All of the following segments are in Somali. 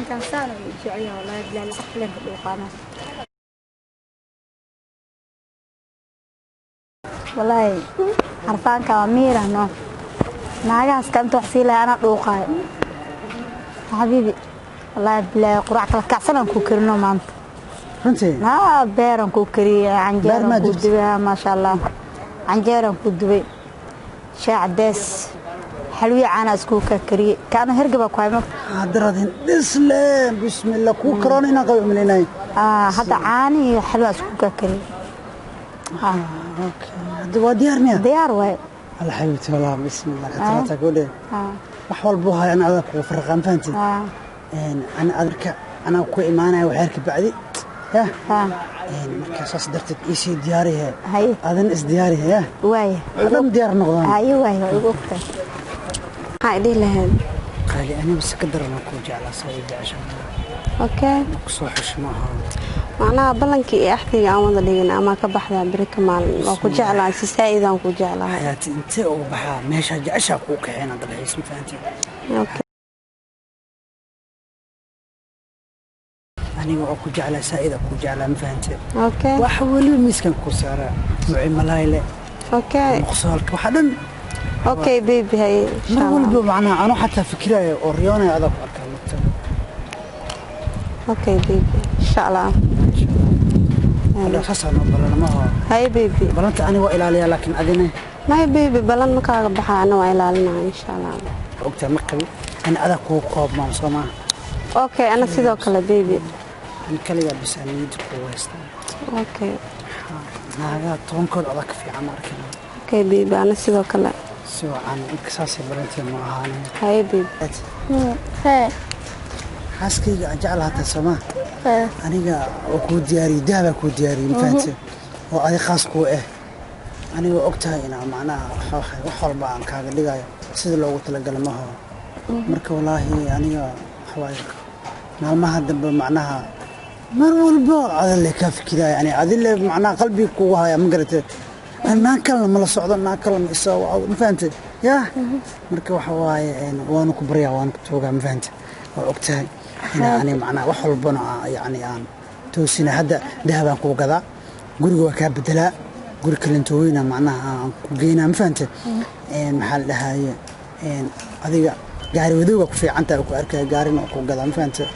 كان سنة يجي والله بلا العقل بالقناة والله عرفان كاميرا نو ناقص كنت وحسيلة أنا دوقاي حبيبي والله بلا قرعة الكعسنا كوكرنا مانت runtii ها بيرن كوكري عنجيرن كودبي ما شاء الله عنجيرن كودبي شاع داس حلوي عنا اسكوكا كري كان هرقبا كويمه هادرادين اسلام بسم الله كو كرون هنا قوي منيناي هذا عاني حلوه اسكوكا كري اوكي هذا ديار ميا ديار واي الله حبيبتي والله بسم الله خاطرتك قولي wax walbo hay ana adag ku farqan faanti ana adarka ana ku iimaanay waxaarka bacdi ya marka saas darteed isi diyaariye adan is diyaariye waay adan diyaar noqdaan ayo waay ugu ogtay qaadi lahayn qaali ana bas ka darana ku jeclaa sayid ashan okay ku soo xushmaha macnaha balankii ee axtiga aan wada dhigin ama ka baxdaa birka maalin waa ku jeclaa si saaidan ku jeclaa hayaati intee ugu baxaa meesha jecesha ku kaxeena dalxiis ma fahanti okay aniga oo ku jeclaa saa'ida ku jeclaa ma fahanti okay wax waliba miskan ku saara nuuci malayle okay maqsalka waxa dhan okay baby hay mar walba macnaha ana xataa fikiraya oo riyoonay adag arkaa mata okay baby insha Allah هذا خسرنا بلنا ما هو هاي بيبي بلنت أنا وإلاليا لكن أديني ما هي بيبي بلن مكان بحا أنا وإلالينا إن شاء الله وقت مكبي أنا أذا كوب ما صنع أوكي أنا سيدو كلا بيبي أنا كلي بس أنا يدك ويست أوكي أنا تونكل أذاك في عمر كنا أوكي بيبي أنا سيدو كلا سوى عن إكساسي بلنتي معانا هاي بيبي هاي حاسكي جعلها تسمع أنا أكو دياري دهب أكو دياري مفهمتي وأي خاص كو أنا وقتها هنا معناها وحول بان كاغا دغايا sida loogu tala galay ma aha marka walaahi aniga xawaayir maalmaha dambe macnaha mar walba adale ka fikiraya yani adile macnaha qalbi kugu haya ma garatay anaan kala ma la socdo anaan kala ma isoo ma fahantay ya marka waxa waaye waan ku bariyaa waan ku toogaa ma fahantay waa ogtahay يعني معنا وحول بنا يعني أنا توسينا هذا ذهبان كوجدا قرقوا كابدلا قرق كلنتوينا معناها جينا مفهمت محل هاي هذه جاري ودوق في عنتا وكأرك جارين وكوجدا مفهمت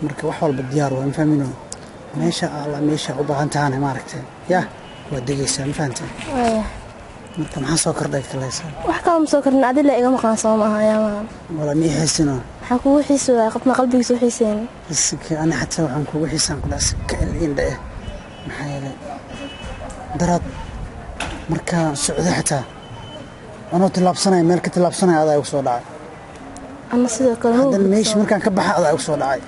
مركب وحول بالديار ومفهمينه ما شاء الله ما شاء الله أنت أنا ما ركت يا ودقيسة مفهمت مركب ما سكر ذاك الليسة وحكام سكرنا عدل إيجا مقام صومها يا مان ولا مي حسنا حكوا حسوا قطنا قلبي سو حسين بس أنا حتى وحن كوا حسن كلاس كألين ده محيله درات مركا سعودي حتى أنا تلابسنا ملك تلابسنا هذا يوصل داعي أنا سيدا كلام هذا الميش مركا كبح هذا يوصل داعي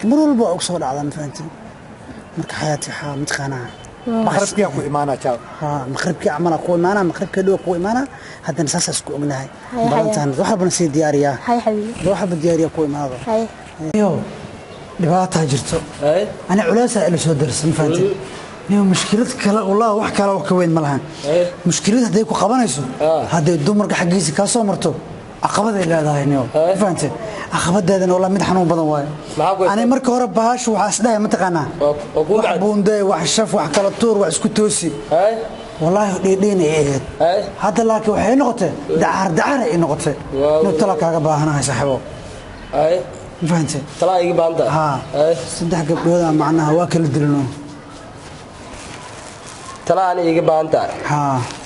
مرور البوع يوصل داعي ما فهمت مركا حياتي حا متخانة مخربك يا كو إيمانا تاو مخربك عملا كو إيمانا مخربك دو كو إيمانا هذا نساس اسكو أمناهي بلانتان روح بنسي دياريا هاي حبيبي روح بالدياريا كو إيمانا هاي يو دبعتها جرتو أنا علاسة إلي سو درس ما فهمت نيو مشكلتك والله wax kale oo ka weyn ma lahan mushkilada haday ku qabanayso haday dumarka xaqiisi ka soo marto aqabad ay leedahay niyo fahanteen aqabadeedana wala mid xanuun badan waay ani marka hore baash waxa isdhahay ma taqaanaa wax buunday wax shaf wax kala tuur wax isku toosi والله ديدين ايد هذا لكن waxay noqotay dacar ay noqotay inuu tala kaaga baahanahay saaxiibo ay fahanteen tala iga baanta saddex gabdhood macnaha waa kala dilno tala aan iga baanta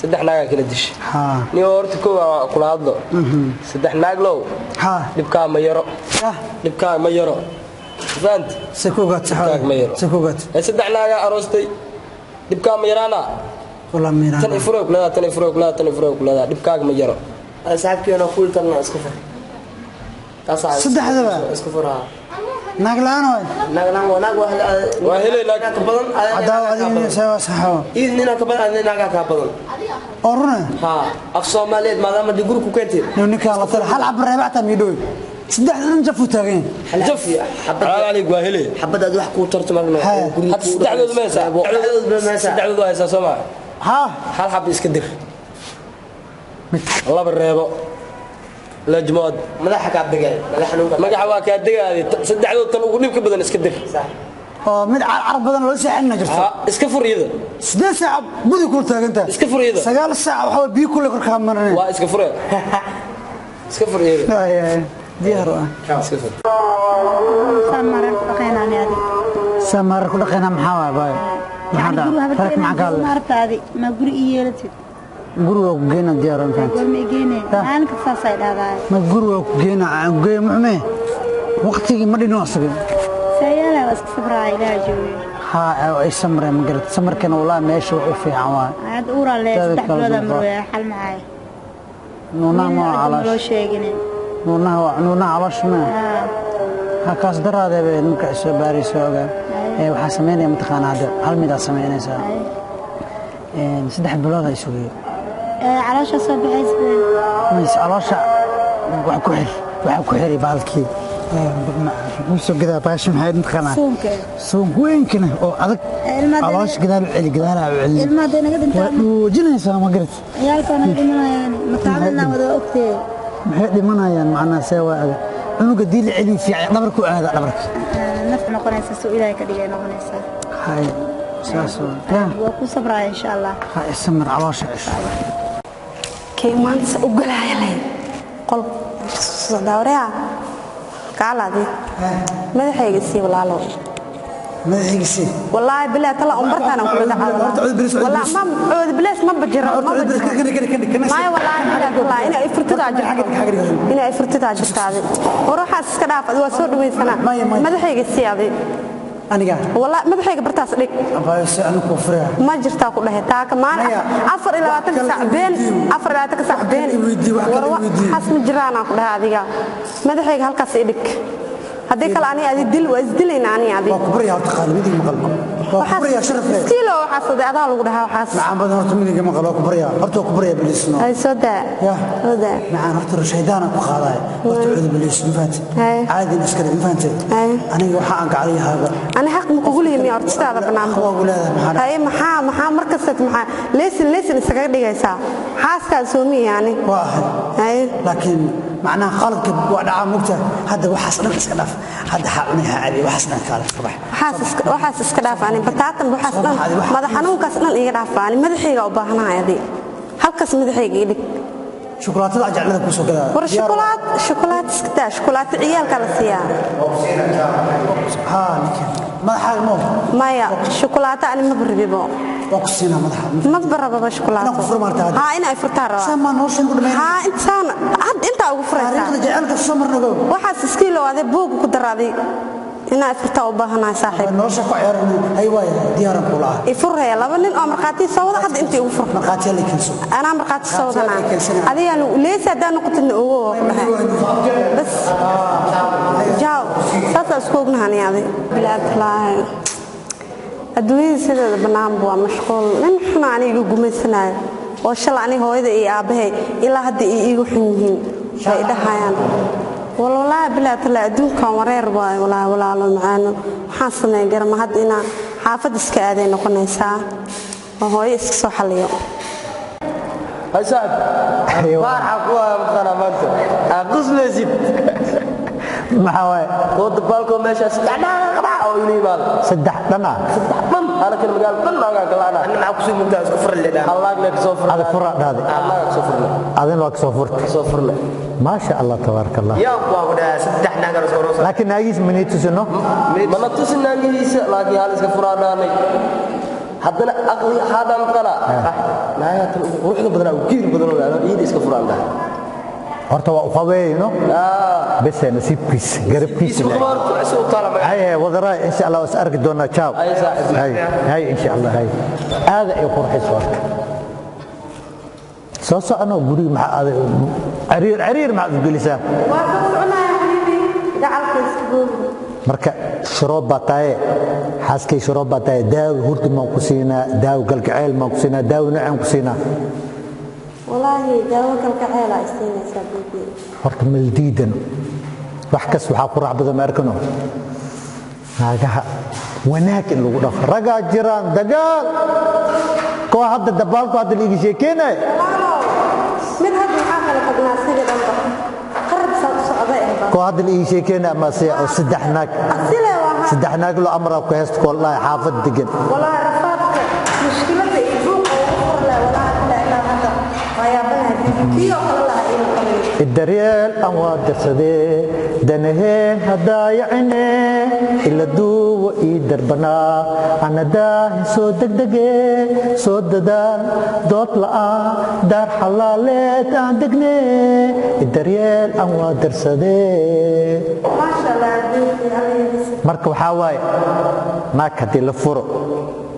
saddex naag kala dish ni horta ko kula hadlo saddex naag low dibka ma yaro fahant sakugat sakugat saddex naag aroostay dibka ma yarana والله ميران تاني فروق لا دبكاغ ما جرو صاحبكي انا قلت انا اسكفر صدح هذا اسكفر ناقلان وناق واهلي لا كبدن عداوه سوا صحوا إذننا كبدن ناقا كبدن أورنا ها أفصوماليد ما دام دي جروب كنتي نونيكا الله تعالى هل عبر ربعتها ميدوي صدح نجفو تاغين جف على واهلي حبد اد wax ku tarto magno had saddexdood meesa saddexdood waa soo ها hal xab iska dir laba reebo lajmood madaxa ka degay magaca waa ka degaaday saddexdood tan ugu dhibka badan iska dir oo mid carab badan loo saxina jirto iska furiyada 8 saac budi ku taaganta iska furiyada 9 saac waxa biyo kulli korka marnay waa iska furiyada iska furiyada diyaar ah iska fur samar dhaqayna aniga samar ku dhaqayna maxaa waay farq ma gal martaadi ma guri yeelatid guriga ku geena diyaar ah ma geene aan ka faasay dhaaday ma guriga ku geena aan geey muxme waqtigi ma dhino asagay sayala was sabray ila jooy ha ay samre ma garat samarkan walaa meesha u fiican waa aad uura leh saddex bilood marway xal maay nuna ma ala loo sheegine nuna alashma ha kaas daraadeebe ninka soo baariisooga waxa sameynaya mutaqaanaada hal mid aad sameynaysa saddex bilood ay sugay caloosha soo baxaysay caloosha wax ku xiri baalkii وسو كذا باش محيد متخنا سونك وين كنا او ادق علاش كذا علي كذا علي الماده نقد انت وجنيسا ما قلت عيالكنا دمنايان متعاملنا ودا اوقتي maxay dhimanayaan macna seewaa unuga diil cili fiican dhabarku aada dhabarka nafta noqonaysa soo ilaahay ka dhigay noqonaysa hay saaso waa ku sabraa insha Allah ha ismar caloosha insha Allah كيمان سأقولها يلي قل صداوريا قال هذه ماذا حيجسي ولا لا ماذا حيجسي والله بالله طلع أمبرتنا كل والله ما عود بلاش ما بجرب ما والله والله إني فرتدا إني فرتدا هذه وروح أسكراف هذا وسود ويسنا ماذا حيجسي هذه أنا والله ماذا حيجي برتاس لك بس أنا كفرها ما جرت أقول له تاك ما أفر إلى تكسع بين أفر إلى تكسع بين حسب جيران أقول هذه ماذا حيجي هالكاس إلك هذيك العني هذه دل وازدلين عني هذه كبريا تقال ميدي مقلب كبريا شرف لك كيلو حاسد هذا لو ده حاس نعم بدنا هرت ميدي مقلب كبريا هرتو كبريا بالاسم هاي سودا يا سودا نعم هرت رشيدانا كقاضاي هرت عود بالاسم فات عادي نسكر فانت انا waxaan gacalay haaga انا حق مقول لي ارتسtada banaan هاي maxaa markasta maxaa leesin isaga dhigaysa xaaska soomi yani واحد هاي لكن معناها خالد ودعا مقته هذا وحسن اسك داف هذا حقنيها علي وحسن قال صباح waxaas iska dhaafaan bataatan waxaas dhan madax xanuunkaas dhan iga dhaafaan madaxayga u baahanaayadi halkaas madaxayga idhig شوكولاتة أجعلها كوسو كذا ور شوكولات سكتا شوكولات عيال كلا سيا ها لكن ما حال مو مايا شوكولاتة أنا ما بربيبو وقصينا ما بربا شوكولاتة ها أنا أفرتها سما نوشن قد ما ها إنسان أنت أفرتها هذا جعلك السمر نقول واحد سكيلو هذا بوق كدر هذه هنا أفرتها وباهنا صاحب نوشك عيارنا أي وايد ديارنا كلها يفرها لبن أو مرقاتي سودا حد أنت أفر مرقاتي اللي كنسو أنا مرقاتي سودا هذه يعني ليس هذا نقطة النقوة بس جاو سات أسكوبنا هني هذه بلاد لا الدنيا سيدة بنام بوا مشغول نحن عني يقوم السنة وشل عني هو إذا أبيه إلا هدي يروحين فإذا هايان والله بلاد لا دون كاميرا رباي ولا معانا حاسنا جرم هدينا حافظ إسكادين نقولنا ساعة وهو يسكسو حليو هاي سعد فرحك ومقنا مانتو أقص نزيد محاوي قد بالكم ماشي سدحنا قبع أو يليبال سدحنا من أنا كل مقال من ما قال أنا معك سوي ممتاز كفر اللي ده الله لك صفر هذا فرع هذا الله صفر له هذا لك صفر له ما شاء الله تبارك الله يا أبوه ده سدحنا قرص لكن ناقيس من يتسنو ما نتسن ناقيس لكن هذا كفرانا haddana aqli hadan qala naayat ruuxda badan oo giir badan oo iyada iska furaan dah horta waa qaweeyno bas nasiibkiis garabkiis hay wadara insha Allah is arki doona ciao hay insha Allah hay aada ay qurxis warka soo socono guri maxaa cariir ma gelisaa waa ka soconaya xabiibi gacalkiis guud marka shuroob batay xaskay shuroob batay daaw hurdi ma ku siina daaw galgaceel ma ku siina daaw nacam ku siina wallahi daaw galgaceel ay siina sabibi horta maldiidan wax kas waxa ku raacbada ma arkano naagaha wanaag in lagu dhaqo raga jiraan dagaal ko hadda dabaalku hadda liigi sheekeynay mid hadda waxa kala qadnaa sida dhanba كو هذا اللي شيء كنا ما سي أو سدحناك سدحناك لو أمره كهست والله حافظ دقن والله رفاقك مشكلة يفوق ولا لا هذا ويا بنها كيو الله الدريال أموات درسدي دنهين هدايعني إلا دو إيدربنا أنا داه سود دقدقي سود دان دوت لا دار حلالات عندقني الدريال أموات درسدي ما شاء الله مركب حواي ناك هدي لفرق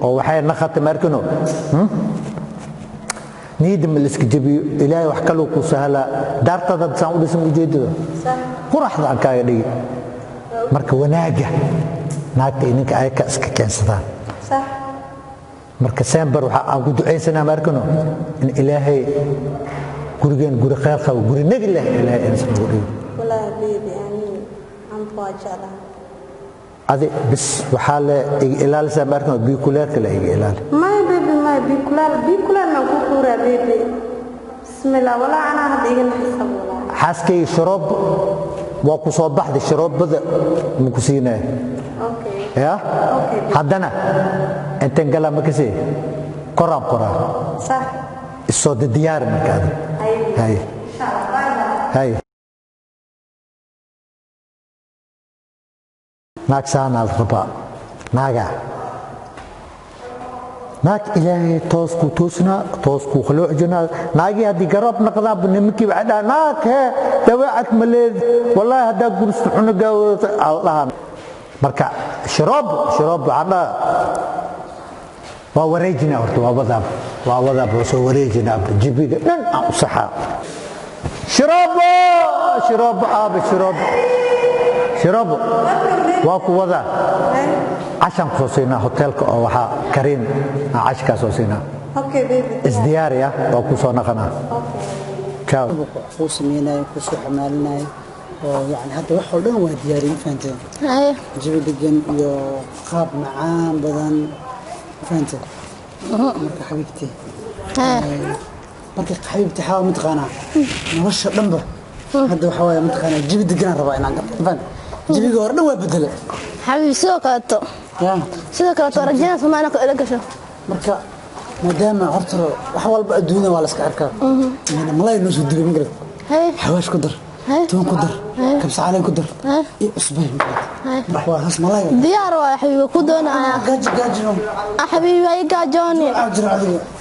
وحي نخط مركنو نيدم الاسك جبي إلهي وحكالو كو سهلا دارتا داد سان ودسم وجيدو قرح ذا كايا دي مركا وناقة ناقة إنك آيكا اسك كينسدان صح مركا سامبر وحا أقو دعيسنا ماركنو إن إلهي قرقين قرق خيالخا وقرق نقل له إلهي إنسان قرق والله يا بيبي يعني عم بواجه لها هذه بس وحالة إلالي ساماركنو بيكولارك لا إلالي ما يا بيبي ما بيكولار ما كوكورا بيبي بسم الله ولا أنا هاد إيجن حساب والله حاسكي شراب واكو صباح دي شراب بدا مكسينه أوكي يا أوكي حدنا انت انقلا مكسي قرام صح الصوت الديار مكان هاي هاي ناك سانا الربا ناقا ناك إلهي توسكو توسنا توسكو خلوع جنا ناقي هدي قرب نقضى بنمكي بعدها ناك ها دواعك مليذ والله هدا قرص عنقا الله مركا شراب عنا ووريجنا ووضاب وسو وريجنا جيبي نن صحا شراب واكو وضع عشان كوسينا هوتيلك او وحا كريم عشكا سوسينا اوكي بيبي ازديار يا واكو سو نقنا كاو خو سميناي كو سو حمالناي يعني حتى wax walba waa diyaariyay faanteen jawi degan iyo qaab macaan badan faanteen marka xabibti marka xabibti xawa matqana nolosha dhanba hadda waxa way matqana jawi degan rabaa inaan faan jawiga hor dhan waa bedel حبيبي sidoo kale rajada Soomaaliya ku ila gasho marka maadaama horta wax walba adduunka waa la iska arkaa inaan malay noo soo digay magarad xawaash ku dar toon ku dar kabsa caleen ku dar iyo usbay marka waa has malay diyaar waa xabiibi ku doonaya gaajino xabiibi ay gaajoni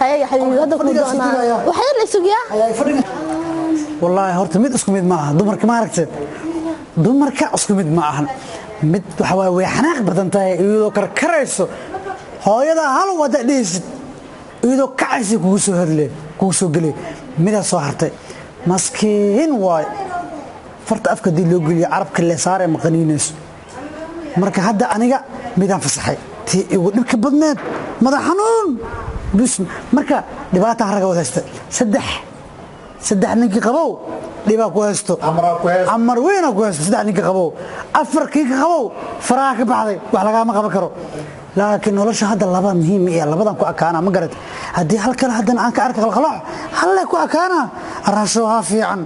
hay xabiibi hada ku doonaya waxa la sugiyaa wallahi horta mid isku mid ma aha dumarka ma aragtay dumarka isku mid ma ahan mid waxa way xanaaq badan tahay iyadoo karkarayso hooyada hal wada dhisid iyadoo kacaysi kugu soo galay mid soo hartay maskiin waay farta afka dii loo geliyo carabka la saaray maqaniinayso marka hadda aniga midaan fasaxay tii igu dhibka badneed madax xanuun bis marka dhibaata haraga wadaysta saddex ninkii qabow dhiba ku haysto amar weyn ku haysto saddex ninkii qabow afar kii qabow faraha ka baxday wax laga ma qaban karo laakiin nolosha hadda laba muhiim ah labadan ku akaana ma garad hadii halkan hadan aan ka arko qalqalax hal ku akaana arasho ha fiican